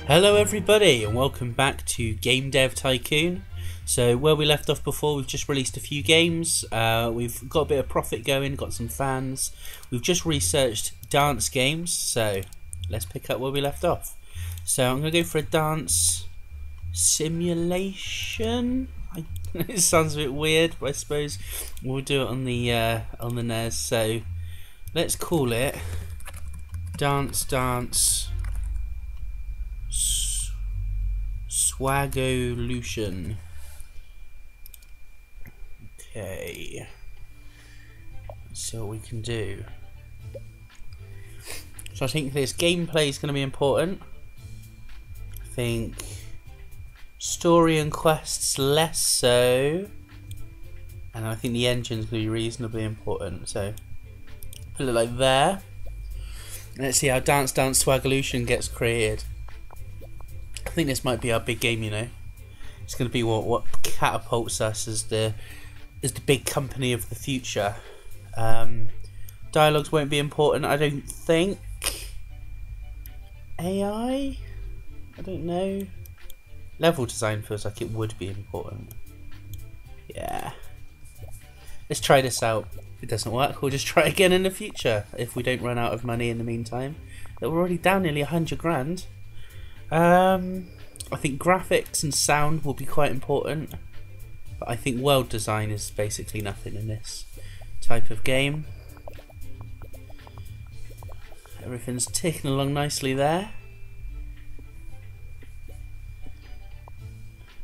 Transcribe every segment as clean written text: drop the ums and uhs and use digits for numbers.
Hello everybody and welcome back to Game Dev Tycoon. So where we left off before, we've just released a few games. We've got a bit of profit going, got some fans. We've just researched dance games, so let's pick up where we left off. So I'm going to go for a dance simulation. It sounds a bit weird, but I suppose we'll do it on the NES. So let's call it Dance SwagCo. Okay, let's see what we can do. So I think this gameplay is going to be important. I think story and quests less so, and I think the engine's going to be reasonably important. So put it like there. Let's see how Dance SwagCo gets created. I think this might be our big game, you know. It's going to be what catapults us as the big company of the future. Dialogues won't be important, I don't think. AI? I don't know. Level design feels like it would be important. Yeah. Let's try this out. If it doesn't work, we'll just try again in the future if we don't run out of money in the meantime. We're already down nearly 100 grand. I think graphics and sound will be quite important, but I think world design is basically nothing in this type of game. Everything's ticking along nicely there.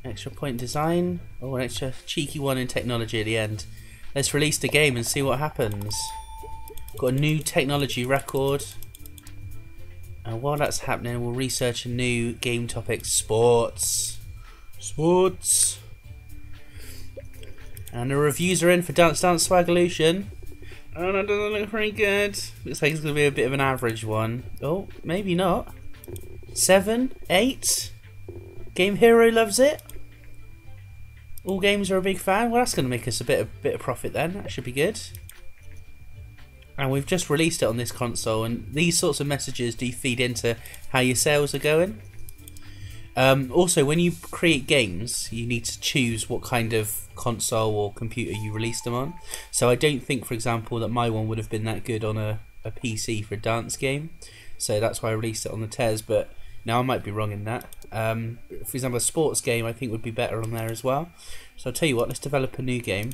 Extra point design. Oh, an extra cheeky one in technology at the end. Let's release the game and see what happens. Got a new technology record. And while that's happening, we'll research a new game topic: sports. And the reviews are in for Dance SwagCo. Oh, that doesn't look very good. Looks like it's going to be a bit of an average one. Oh, maybe not. 7, 8. Game Hero loves it. All Games are a big fan. Well, that's going to make us a bit of profit then. That should be good. And we've just released it on this console, and these sorts of messages do feed into how your sales are going. Also, when you create games, you need to choose what kind of console or computer you release them on. So I don't think, for example, that my one would have been that good on a PC for a dance game. So that's why I released it on the TES, but now I might be wrong in that. For example, a sports game I think would be better on there as well. So I'll tell you what, let's develop a new game.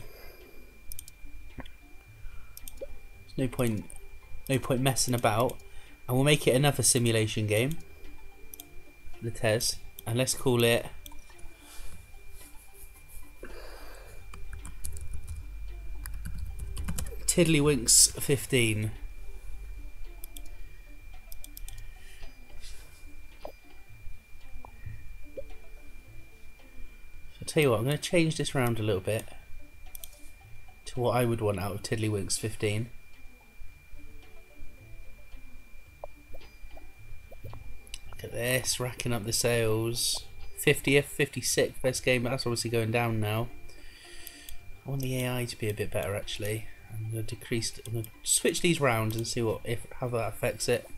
No point messing about, and we'll make it another simulation game, the TES, and let's call it Tiddlywinks 15. I'll tell you what, I'm going to change this around a little bit to what I would want out of Tiddlywinks 15. Look at this, racking up the sales. 50th, 56th, best game, but that's obviously going down now. I want the AI to be a bit better actually. I'm going to switch these round and see how that affects it.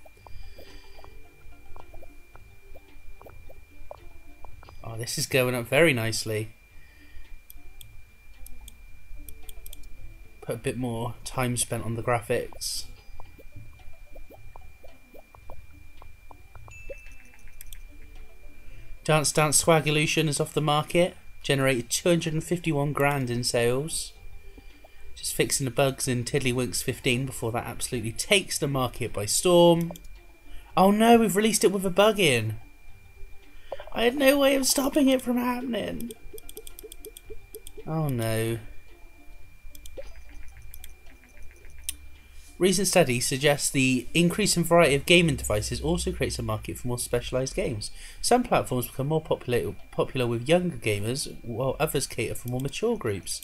Oh, this is going up very nicely. Put a bit more time spent on the graphics. Dance SwagCo is off the market. Generated 251 grand in sales. Just fixing the bugs in Tiddlywinks 15 before that absolutely takes the market by storm. Oh no, we've released it with a bug in. I had no way of stopping it from happening. Oh no. Recent studies suggest the increase in variety of gaming devices also creates a market for more specialised games. Some platforms become more popular with younger gamers, while others cater for more mature groups.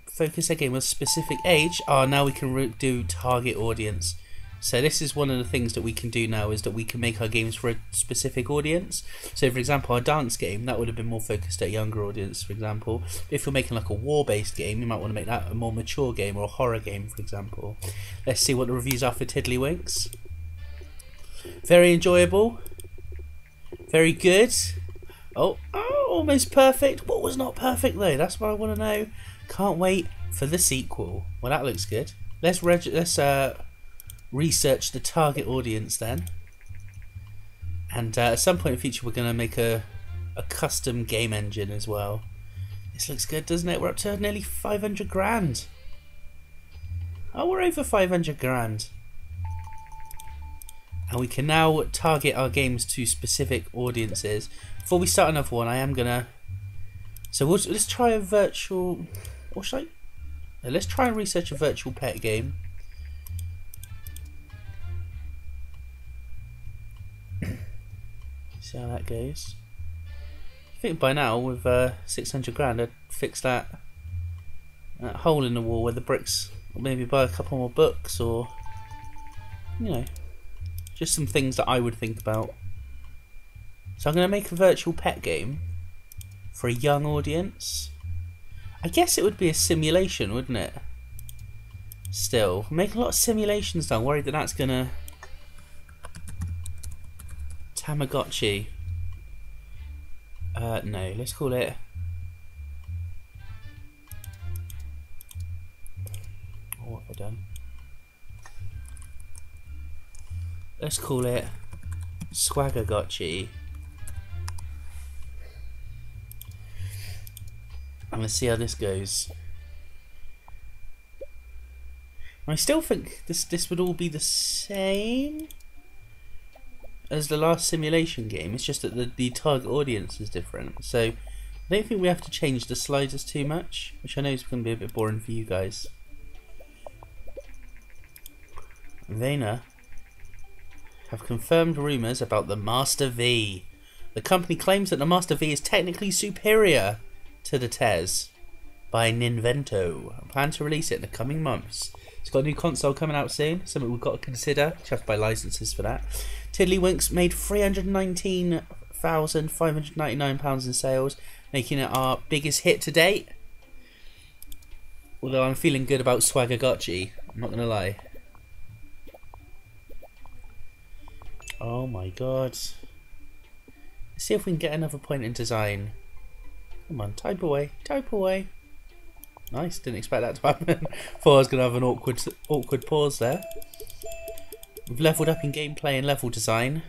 Focus their game on a specific age. Now we can do target audience. So this is one of the things that we can do now, is that we can make our games for a specific audience. So for example, our dance game, that would have been more focused at a younger audience, for example. If you're making like a war-based game, you might want to make that a more mature game, or a horror game, for example. Let's see what the reviews are for Tiddlywinks. Very enjoyable. Very good. Oh, almost perfect. What was not perfect though? That's what I want to know. Can't wait for the sequel. Well, that looks good. Let's research the target audience then. And at some point in the future, we're going to make a custom game engine as well. This looks good, doesn't it? We're up to nearly 500 grand. Oh, we're over 500 grand. And we can now target our games to specific audiences. Before we start another one, I am gonna. So let's try a virtual. Or should I? Let's try and research a virtual pet game. See how that goes. I think by now with 600 grand, I'd fix that hole in the wall where the bricks. Or maybe buy a couple more books, or you know. Just some things that I would think about. So I'm going to make a virtual pet game for a young audience. I guess it would be a simulation, wouldn't it? Still, we're making a lot of simulations now. I'm worried that that's going to... Tamagotchi. No, let's call it... Oh, what have I done? Let's call it SwagCo. And let's see how this goes. I still think this would all be the same as the last simulation game. It's just that the target audience is different. So I don't think we have to change the sliders too much, which I know is going to be a bit boring for you guys. Vayner have confirmed rumours about the Master V. The company claims that the Master V is technically superior to the Tez by Ninvento and plan to release it in the coming months. It's got a new console coming out soon, something we've got to consider. You have to buy licenses for that. Tiddlywinks made £319,599 in sales, making it our biggest hit to date. Although I'm feeling good about SwagCo, I'm not going to lie. Oh my god. Let's see if we can get another point in design. Come on, type away, type away. Nice, didn't expect that to happen. Thought I was going to have an awkward pause there. We've leveled up in gameplay and level design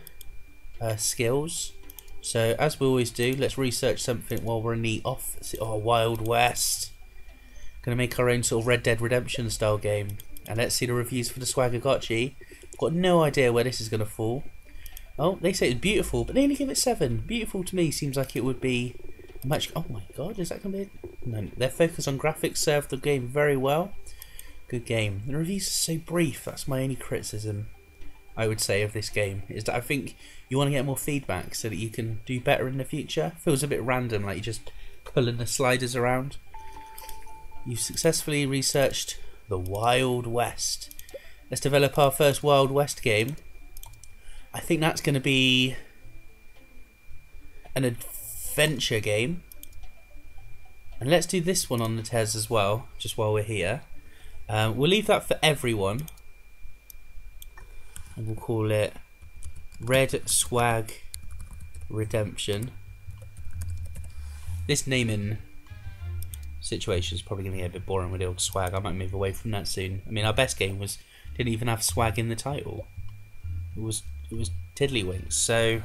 skills. So as we always do, let's research something while we're in the Wild West. Going to make our own sort of Red Dead Redemption style game. And let's see the reviews for the SwagCo. Got no idea where this is going to fall. Oh, they say it's beautiful, but they only give it 7. Beautiful to me seems like it would be much. Oh my god, is that going to be? No, their focus on graphics served the game very well. Good game. The reviews are so brief. That's my only criticism, I would say, of this game. Is that I think you want to get more feedback so that you can do better in the future. Feels a bit random, like you're just pulling the sliders around. You've successfully researched the Wild West. Let's develop our first Wild West game. I think that's going to be an adventure game. And let's do this one on the Tez as well, just while we're here. We'll leave that for everyone. And we'll call it Red Swag Redemption. This naming situation is probably going to get a bit boring with the old swag. I might move away from that soon. I mean, our best game didn't even have swag in the title. It was Tiddlywinks. So,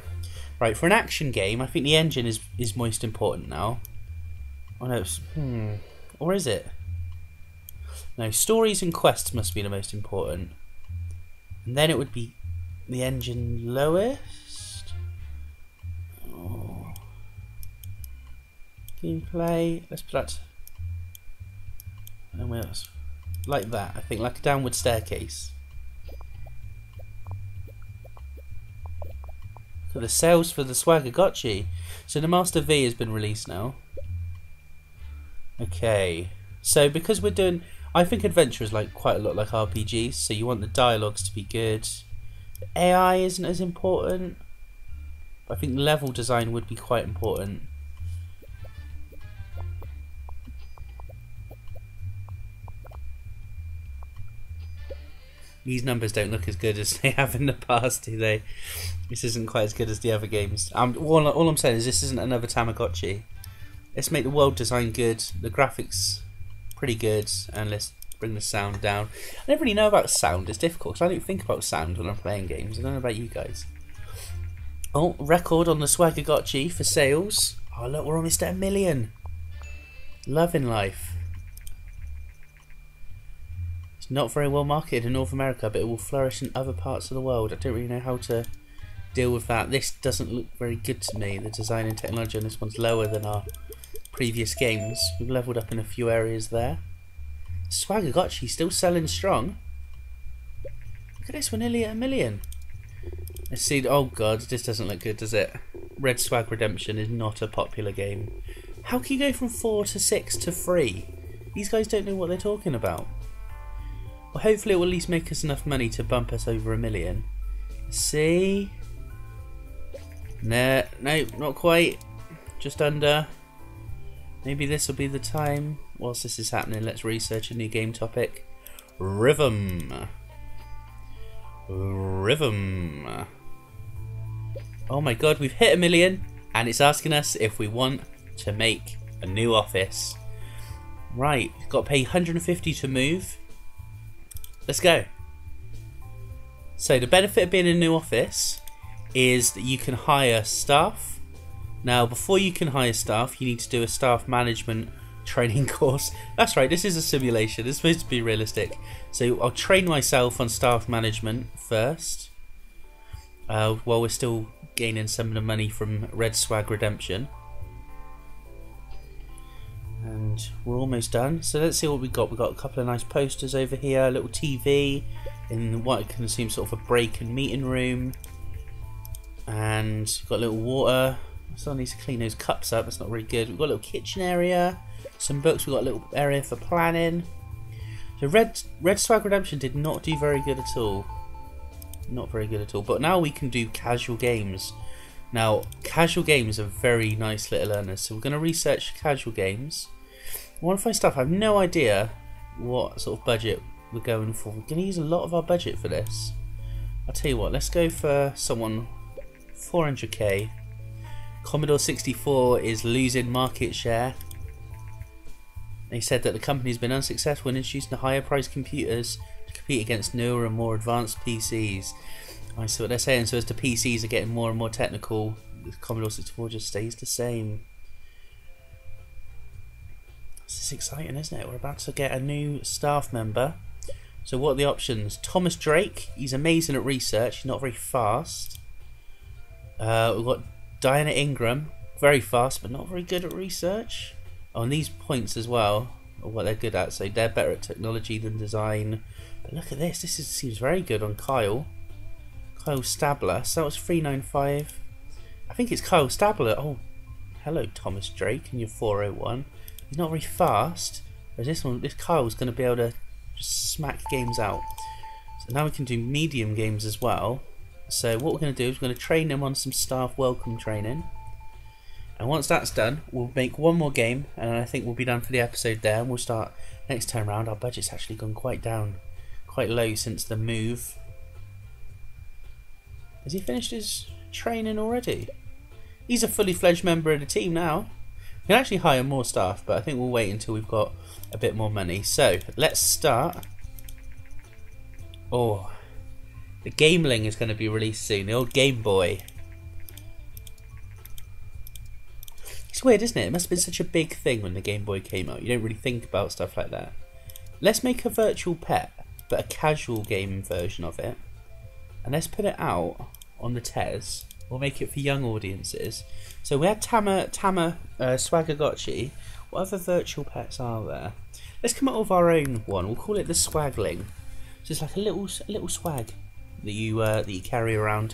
right, for an action game, I think the engine is most important now. Oh no, or is it? No, stories and quests must be the most important. And then it would be the engine lowest. Oh. Gameplay, let's put that. And where else? Like that, I think, like a downward staircase. So the sales for the SwagCo. So the Master V has been released now. Okay, so because we're doing, I think adventure is like quite a lot like RPGs. So you want the dialogues to be good. The AI isn't as important, but I think level design would be quite important. These numbers don't look as good as they have in the past, do they? This isn't quite as good as the other games. All I'm saying is this isn't another Tamagotchi. Let's make the world design good, the graphics pretty good, and let's bring the sound down. I never really know about sound. It's difficult because I don't think about sound when I'm playing games. I don't know about you guys. Oh, record on the SwagCo for sales. Oh look, we're almost at 1 million. Loving life. It's not very well marketed in North America, but it will flourish in other parts of the world. I don't really know how to deal with that. This doesn't look very good to me. The design and technology on this one's lower than our previous games. We've leveled up in a few areas there. SwagCo still selling strong. Look at this, we're nearly at 1 million. Let's see. Oh god, this doesn't look good, does it? Red Swag Redemption is not a popular game. How can you go from 4 to 6 to 3? These guys don't know what they're talking about. Well, hopefully it will at least make us enough money to bump us over 1 million. Let's see. No, not quite. Just under. Maybe this will be the time. Whilst this is happening, let's research a new game topic. Rhythm. Rhythm. Oh my god, we've hit 1 million, and it's asking us if we want to make a new office. Right, we've got to pay 150 to move. Let's go. So the benefit of being in a new office is that you can hire staff. Now, before you can hire staff, you need to do a staff management training course. That's right, this is a simulation. It's supposed to be realistic. So I'll train myself on staff management first, while we're still gaining some of the money from Red Swag Redemption. And we're almost done. So let's see what we've got. We've got a couple of nice posters over here, a little TV in what I can assume sort of a break and meeting room. And got a little water. Someone needs to clean those cups up. That's not really good. We've got a little kitchen area, some books. We've got a little area for planning. So Red Swag Redemption did not do very good at all. Not very good at all. But now we can do casual games. Now, casual games are very nice little earners. So we're going to research casual games. I want to find stuff. I have no idea what sort of budget we're going for. We're going to use a lot of our budget for this. I'll tell you what. Let's go for someone 400k. Commodore 64 is losing market share. They said that the company's been unsuccessful in introducing higher priced computers to compete against newer and more advanced PCs. I see what they're saying. So as the PCs are getting more and more technical, the Commodore 64 just stays the same. This is exciting, isn't it? We're about to get a new staff member. So what are the options? Thomas Drake. He's amazing at research. He's not very fast. We've got Diana Ingram, very fast but not very good at research. Oh, and these points as well are what they're good at, so they're better at technology than design. But look at this, seems very good on Kyle Stabler. So that was 395. I think it's Kyle Stabler. Oh, hello Thomas Drake, and you're 401. He's not very fast, whereas this Kyle's going to be able to just smack games out. So now we can do medium games as well. So what we're going to do is we're going to train them on some staff welcome training. And once that's done, we'll make one more game, and I think we'll be done for the episode there. And we'll start next time round. Our budget's actually gone quite low since the move. Has he finished his training already? He's a fully fledged member of the team now. We can actually hire more staff, but I think we'll wait until we've got a bit more money. So let's start. Oh. The Gameling is going to be released soon, the old Game Boy. It's weird, isn't it? It must have been such a big thing when the Game Boy came out. You don't really think about stuff like that. Let's make a virtual pet, but a casual game version of it. And let's put it out on the TES. We'll make it for young audiences. So we had Tama SwagCo. What other virtual pets are there? Let's come up with our own one. We'll call it the Swagling. So it's like a little swag that you carry around.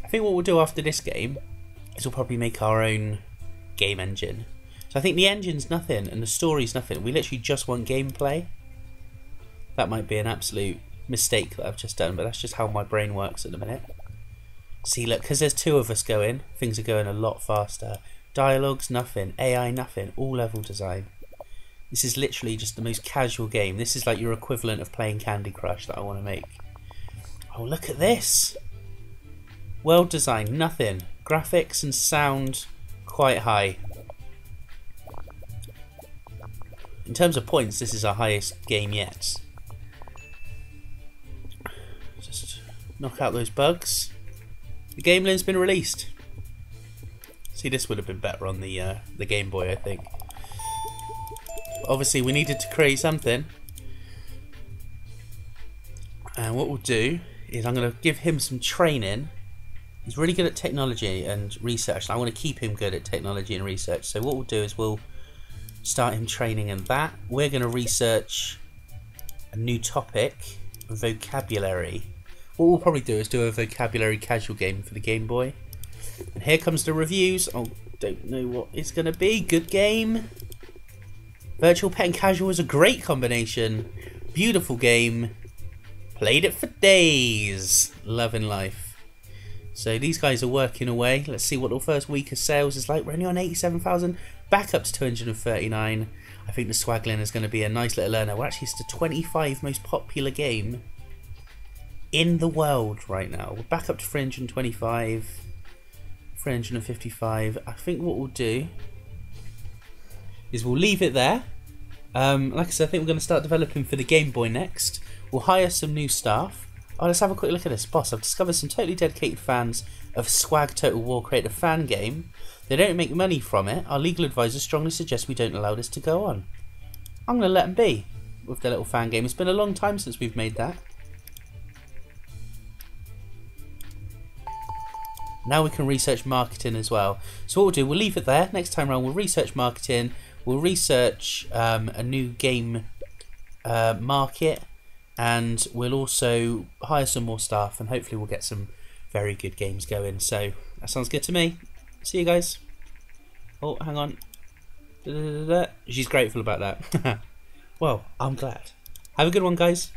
I think what we'll do after this game is we'll probably make our own game engine. So I think the engine's nothing and the story's nothing. We literally just want gameplay. That might be an absolute mistake that I've just done, but that's just how my brain works at the minute. See, look, because there's 2 of us going, things are going a lot faster. Dialogues, nothing. AI, nothing. All level design. This is literally just the most casual game. This is like your equivalent of playing Candy Crush that I want to make. Oh, look at this. Well designed, nothing. Graphics and sound quite high. In terms of points, this is our highest game yet. Just knock out those bugs. The game link's been released. See, this would have been better on the Game Boy, I think. Obviously, we needed to create something. And what we'll do is I'm going to give him some training. He's really good at technology and research. And I want to keep him good at technology and research. So what we'll do is we'll start him training in that. We're going to research a new topic, vocabulary. What we'll probably do is do a vocabulary casual game for the Game Boy. And here comes the reviews. Oh, don't know what it's going to be. Good game. Virtual Pet and Casual is a great combination. Beautiful game. Played it for days. Loving life. So these guys are working away. Let's see what the first week of sales is like. We're only on 87,000. Back up to 239. I think the Swaglin is going to be a nice little earner. We're actually, it's the 25 most popular game in the world right now. We're back up to 325. 355. I think what we'll do is we'll leave it there. Like I said, I think we're going to start developing for the Game Boy next. We'll hire some new staff. Oh, let's have a quick look at this. Boss, I've discovered some totally dedicated fans of Swag Total War create a fan game. They don't make money from it. Our legal advisors strongly suggest we don't allow this to go on. I'm going to let them be with their little fan game. It's been a long time since we've made that. Now we can research marketing as well. So what we'll do, we'll leave it there. Next time around, we'll research marketing. We'll research a new game market. And we'll also hire some more staff. And hopefully we'll get some very good games going. So that sounds good to me. See you guys. Oh, hang on. She's grateful about that. Well, I'm glad. Have a good one, guys.